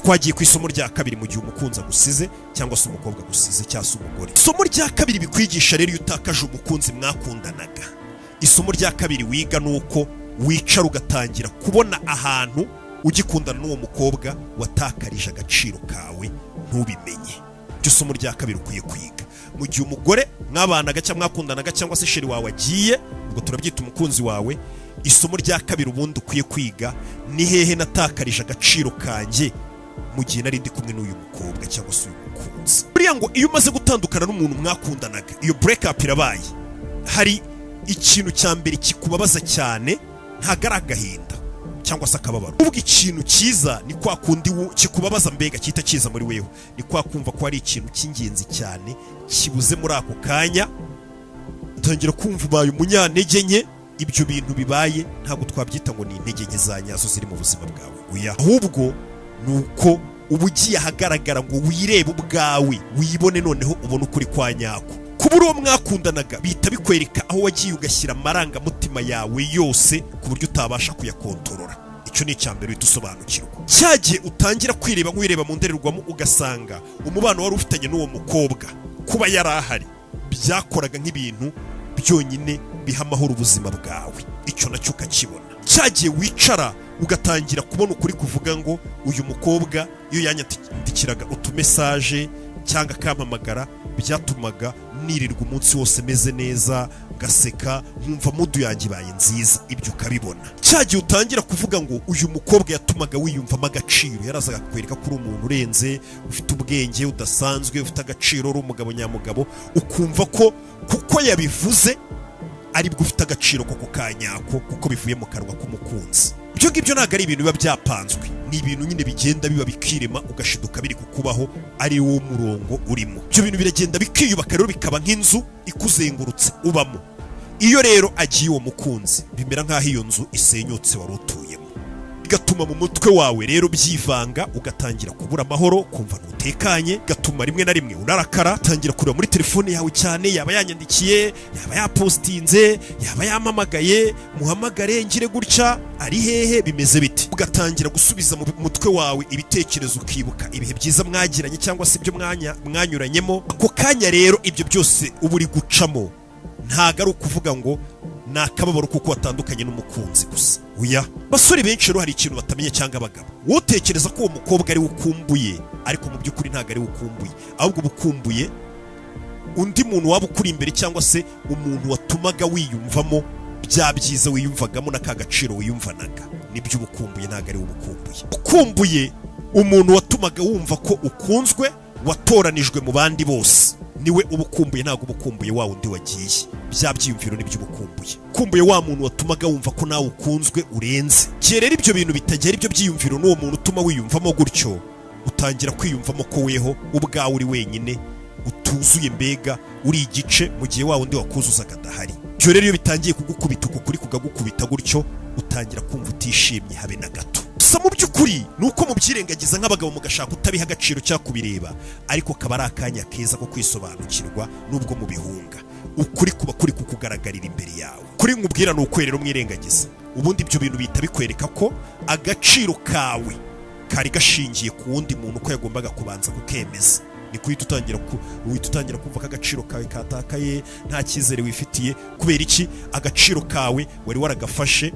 twagiye ku isomo rya kabiri mu gihe umukunzi agusize cyangwa se umukobwa agusize cyangwa se umugore. Isomo rya kabiri bikwigisha rero iyo utakaje umukunzi mwakundanaga. Isomo rya kabiri wiga nuko wicara ugatangira kubona ahantu ugikundana n'uwo mukobwa watakarije agaciro kawe ntubimenye. Iryo somo rya kabiri ukwiye kwiga. Mu gihe umugore mwabanaga cyangwa mwakundanaga cyangwa se sheri wawe agiye, ubwo turabyita umukunzi wawe, isomo rya kabiri ubundi ukwiye kwiga ni hehe natakarije agaciro kanjye mu gihe nari ndi kumwe n'uyu mukobwa cyangwa se uyu mukunzi. Buriya ngo iyo umaze gutandukana n'umuntu mwakundanaga, iyo break up irabaye, hari ikintu cya mbere kikubabaza cyane, ntago ari agahinda cyangwa se akababaro. Ubwo ikintu cyiza ni kwa kundi kikubabaza mbega cyita cyiza muri wewe, ni kwa kumva ko ari ikintu cy'ingenzi cyane kibuze muri ako kanya, utangira kumva ubaye umunyantege nke. Ibyo bintu bibaye ntabwo twabyita ngo ni intege nke za nyazo ziri mu buzima bwawe, oya, ahubwo nuko uba ugiye ahagaragara ngo wirebe ubwawe, wibone, noneho ubone ukuri kwa nyako. Kuba uwo mwakundanaga bihita bikwereka aho wagiye ugashyira amarangamutima yawe yose ku buryo utabasha kuyakontorora. Icyo ni icyambere uhita usobanukirwa. Cyagiye utangira kwireba nk'uwireba mu ndorerwamo ugasanga umubano wari ufitanye n'uwo mukobwa kuba yari ahari byakoraga nk'ibintu byonyine biha amahoro ubuzima bwawe, icyo nacyo ukakibona. Cyagiye wicara ugatangira kubona ukuri kuvuga ngo uyu mukobwa iyo yanyandikiraga utumesaje cyangwa akampamagara byatumaga nirirwa umunsi wose meze neza, gaseka, nkumva mudu yanjye ibaye nziza. Ibyo ukabibona. Cyagiye utangira kuvuga ngo uyu mukobwa yatumaga wiyumvamo agaciro, yarazaga kwereka ko uri umuntu urenze, ufite ubwenge udasanzwe, ufite agaciro, uri umugabo nyamugabo, ukumva ko kuko yabivuze aribwo ufite agaciro koko kanyako kuko bivuye mu kanwa k'umukunzi. Ibyo ngibyo ntabwo ari ibintu biba byapanzwe, ni ibintu nyine bigenda biba bikirema, ugashiduka biri kukubaho ari wo murongo urimo. Ibyo bintu biragenda bikiyubaka rero bikaba nk'inzu ikuzengurutse ubamo. Iyo rero agiye uwo mukunzi bimera nk'aho iyo nzu isenyutse wari utuyemo, bigatuma mu mutwe wawe rero byivanga, ugatangira kubura amahoro, kumva ntutekanye, gatuma rimwe na rimwe unarakara, tangira kureba muri telefone yawe cyane, yaba yanyandikiye, yaba yapostinze, yaba yampamagaye, muhamagare ngire gutya, ari hehe, bimeze biti. Ugatangira gusubiza mu mutwe wawe ibitekerezo, ukibuka ibihe byiza mwagiranye cyangwa se ibyo mwanyuranyemo. Ako kanya rero ibyo byose uba uri gucamo ntago ari ukuvuga ngo ni akababaro kuko watandukanye n'umukunzi gusa, oya. Basore benshi rero hari ikintu batamenya cyangwa abagabo, wotekereza ko uwo mukobwa ari ukumbuye, ariko mu by'ukuri ntago ari ukumbuye, ahubwo bukumbuye undi muntu waba ukuri imbere cyangwa se umuntu watumaga wiyumvamo bya byiza wiyumvagamo n'aka gaciro wiyumvanaga. Nibyo ubukumbuye, ntago ari ubukumbuye. Ukumbuye umuntu watumaga wumva ko ukunzwe, watoranijwe mu bandi bose, niwe ubukumbuye, ntago ubukumbuye wa undi wagiye. Bya byiyumviro nibyo ubukumbuye. Ukumbuye wa muntu watumaga wumva ko nawe ukunzwe urenze. Gihe rero ibyo bintu bitagera, ibyo byiyumviro n'uwo muntu utuma wiyumvamo gutyo, utangira kwiyumvamo ko weho ubwawe uri wenyine, utuzuye, mbega uri igice, mu gihe wa undi wakuzuzaga adahari. Ibyo rero iyo bitangiye kugukubita, uko kuri kugagukubita gutyo, utangira kumva utishimye habe na gato. Gusa mu by'ukuri nuko mubyirengagiza nk'abagabo mugashaka utabiha agaciro cyangwa kubireba, ariko kaba ari akanya keza ko kwisobanukirwa nubwo mubihunga. Ukuri kuba kuri kukugaragarira imbere yawe. Kuri nkubwira ni uko rero mwirengagiza, ubundi ibyo bintu bihita bikwereka ko agaciro kawe kari gashingiye ku wundi muntu, ko yagombaga kubanza kukemeza. Ni kuhita utangira kumva ko agaciro kawe katakaye, nta cyizere wifitiye. Kubera iki? Agaciro kawe wari waragafashe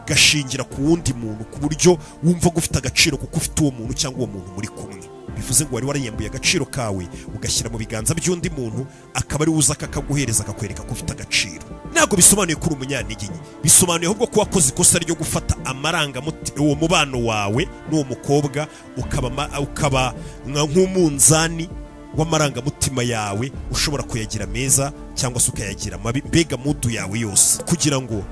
gashingira ku wundi muntu, ku buryo wumva ko ufite agaciro kuko ufite uwo muntu cyangwa uwo muntu muri kumwe. Bivuze ngo wari warayembuye agaciro kawe ugashyira mu biganza by'undi muntu, akaba ari uza akakaguhereza, akakwereka ko ufite agaciro. Ntabwo bisobanuye ko uri umunyantege nke, bisobanuye ahubwo ko wakoze ikosa ryo gufata amarangamutima, uwo mubano wawe n'uwo mukobwa ukaba nk'umunzani w'amarangamutima yawe, ushobora kuyagira meza cyangwa se ukayagira mabi, mbega mudu yawe yose, kugira ngo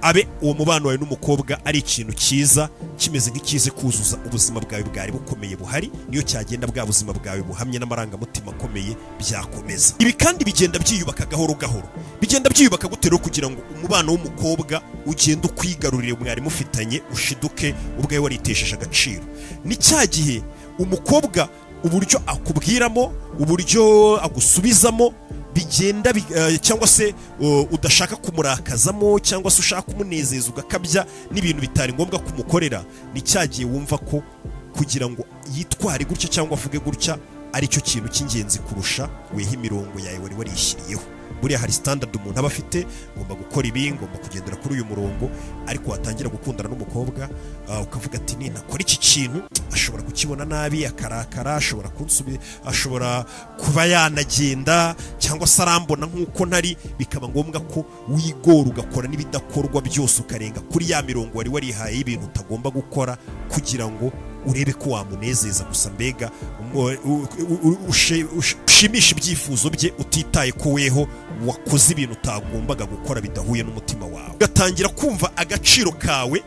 abe uwo mubano wawe n'umukobwa ari ikintu cyiza, kimeze nk'ikize kuzuza ubuzima bwawe bwari bukomeye buhari. Niyo cyagenda bwa buzima bwawe buhamye n'amarangamutima akomeye byakomeza. Ibi kandi bigenda byiyubaka gahoro gahoro, bigenda byiyubaka gutero kugira ngo umubano w'umukobwa ugende ukwigarurire mwari mufitanye, ushiduke ubwawe waritesheje agaciro. Ni cya gihe umukobwa uburyo akubwiramo, uburyo agusubizamo bigenda cyangwa se udashaka kumurakazamo cyangwa se ushaka kumunezeza ugakabya n'ibintu bitari ngombwa kumukorera, ni cyagiye wumva ko kugira ngo yitware gutya cyangwa avuge gutya aricyo kintu cy'ingenzi kurusha weho imirongo yawe wari warishyiriyeho. Buriya hari standard umuntu aba afite, ngomba gukora ibi, ngomba kugendera kuri uyu murongo, ariko watangira gukundana n'umukobwa ukavuga ati ni nakora iki kintu ashobora kukibona nabi akarakara, ashobora kuba yanagenda cyangwa se arambona nk'uko ntari, bikaba ngombwa ko wigora ugakora n'ibidakorwa byose ukarenga kuri ya mirongo wari warihaye y'ibintu utagomba gukora kugira ngo urebe ko wamunezeza gusa, mbega ushimisha ibyifuzo bye utitaye ko weho wakoze ibintu utagombaga gukora bidahuye n'umutima wawe. Ugatangira kumva agaciro kawe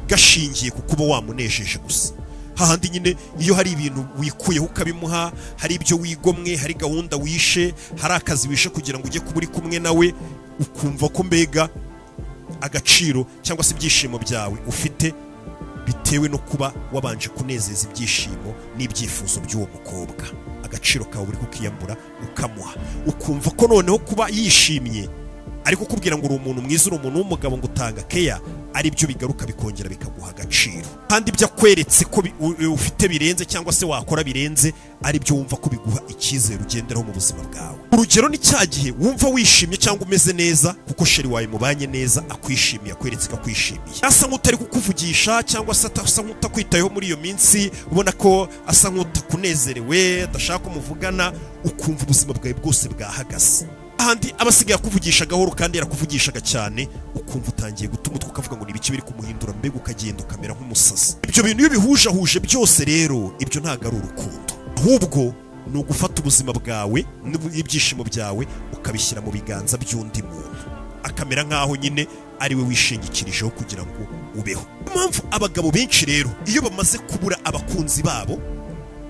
gashingiye ku kuba wamunejeje gusa. Hahandi nyine iyo hari ibintu wikuyeho ukabimuha, hari ibyo wigomwe, hari gahunda wishe, hari akazi wishe kugira ngo ujye kuba uri kumwe nawe, ukumva ko mbega agaciro cyangwa se ibyishimo byawe ufite bitewe no kuba wabanje kunezeza ibyishimo n'ibyifuzo by'uwo mukobwa. Agaciro kawe uri kukiyambura ukamuha, ukumva ko noneho kuba yishimye ariko kubwira ngo uri umuntu mwiza, uri umuntu w'umugabo, ngo utanga keya, ari byo bigaruka bikongera bikaguha agaciro. Kandi ibyo akweretse ko ufite birenze cyangwa se wakora birenze, ari byo wumva ko biguha icyizere ugenderaho mu buzima bwawe. Urugero ni cya gihe wumva wishimye cyangwa umeze neza kuko sheri wawe mubanye neza, akwishimiye, akweretse ko akwishimiye, asa nk'utari kukuvugisha cyangwa se asa nk'utakwitayeho muri iyo minsi, ubona ko asa nk'utakunezerewe, adashaka kumuvugana, ukumva ubuzima bwawe bwose bwahagaze. Ahandi abasigaye akuvugisha gahoro kandi yarakuvugishaga cyane, ukumva utangiye gutuma utwo ukavuga ngo nibiki biri kumuhindura, mbega ukagenda ukamera nk'umusazi. Ibyo bintu iyo bihujahuje byose rero, ibyo ntabwo ari urukundo, ahubwo ni ugufata ubuzima bwawe n'ibyishimo byawe ukabishyira mu biganza by'undi muntu, akamera nk'aho nyine ari we wishingikirijeho kugira ngo ubeho. Impamvu abagabo benshi rero iyo bamaze kubura abakunzi babo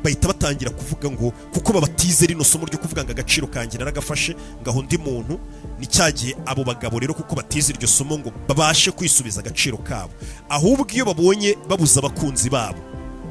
bahita batangira kuvuga ngo kuko babatize rino somo ryo kuvuga ngo agaciro kanjye naragafashe ngaho undi muntu, ni cyagiye abo bagabo rero kuko batize iryo somo ngo babashe kwisubiza agaciro kabo, ahubwo iyo babonye babuza abakunzi babo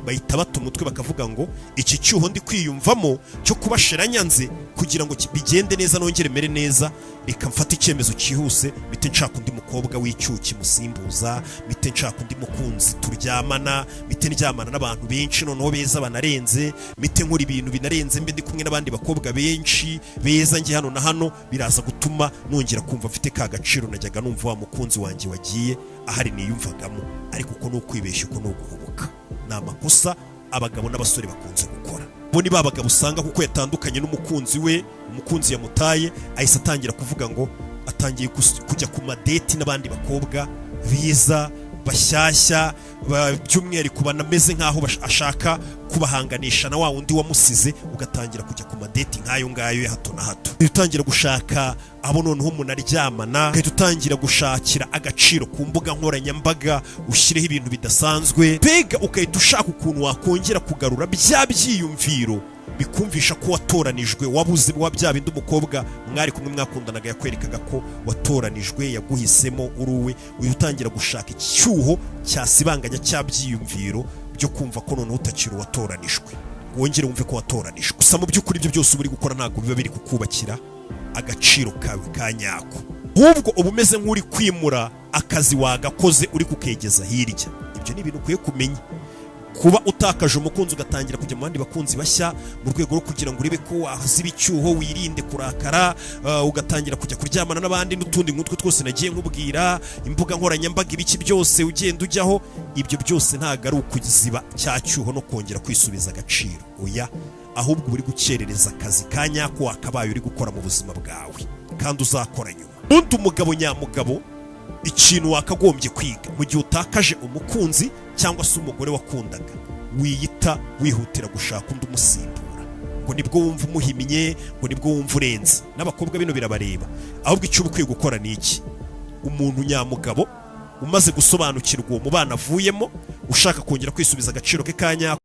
bahita bata umutwe bakavuga ngo iki cyuho ndi kwiyumvamo cyo kubashira nyanze kugira ngo bigende neza nongere mere neza, reka mfata icyemezo cyihuse, bite nshaka undi mukobwa w'icyuki musimbuza, bite nshaka undi mukunzi turyamana, bite ndyamana n'abantu benshi noneho beza banarenze, bite nkora ibintu binarenze, mbe ndi kumwe n'abandi bakobwa benshi beza ngi hano na hano, biraza gutuma nongera kumva mfite ka gaciro najyaga numva wa mukunzi wanjye wagiye ahari niyumvagamo. Ariko uko no kwibeshya, uko no guhubuka, ni amakosa abagabo n'abasore bakunze gukora. Bo ni babagabo usanga kuko yatandukanye n'umukunzi we, umukunzi yamutaye, ahise atangira kuvuga ngo atangiye kujya ku madeti n'abandi bakobwa biza bashyashya, by'umwihariko banameze nk'aho ashaka kubahanganisha na wa wundi wamusize, ugatangira kujya ku madeti nk'ayo ngayo ya hato na hato, utangira gushaka abo noneho umuntu aryamana, utangira gushakira agaciro ku mbuga nkoranyambaga, ushyireho ibintu bidasanzwe, mbega ukahita ushaka ukuntu wakongera kugarura bya byiyumviro bikumvisha ko watoranijwe, wabuze wa bya bindi umukobwa mwari kumwe mwakundanaga yakwerekaga ko watoranijwe, yaguhisemo uruwe. Uyu utangira gushaka icyuho cyasibanganya cya byiyumviro byo kumva ko noneho utakiri watoranijwe, wongere wumve ko watoranijwe. Gusa mu by'ukuri ibyo byose uri gukora ntabwo biba biri kukubakira agaciro kawe ka nyako, ahubwo uba umeze nk'uri kwimura akazi wagakoze uri kukegeza hirya. Ibyo ni ibintu ukwiye kumenya. Kuba utakaje umukunzi ugatangira kujya mu bandi bakunzi bashya mu rwego rwo kugira ngo urebe ko wahaziba icyuho, wirinde kurakara, ugatangira kujya kuryamana n'abandi n'utundi nk'utwo twose nagiye nkubwira, imbuga nkoranyambaga, ibiki byose ugenda ujyaho, ibyo byose ntabwo ari ukuziba cya cyuho no kongera kwisubiza agaciro, oya, ahubwo uri gukerereza akazi ka nyako wakabaye uri gukora mu buzima bwawe kandi uzakora nyuma. Undi umugabo nyamugabo, ikintu wakagombye kwiga mu gihe utakaje umukunzi cyangwa se umugore wakundaga, wiyita wihutira gushaka undi umusimbura, ngo nibwo wumva umuhimye, ngo nibwo wumva urenze. N'abakobwa bino birabareba, ahubwo icyo ukwiye gukora ni iki? Umuntu nyamugabo umaze gusobanukirwa uwo mubano avuyemo, ushaka kongera kwisubiza agaciro ke ka nyako,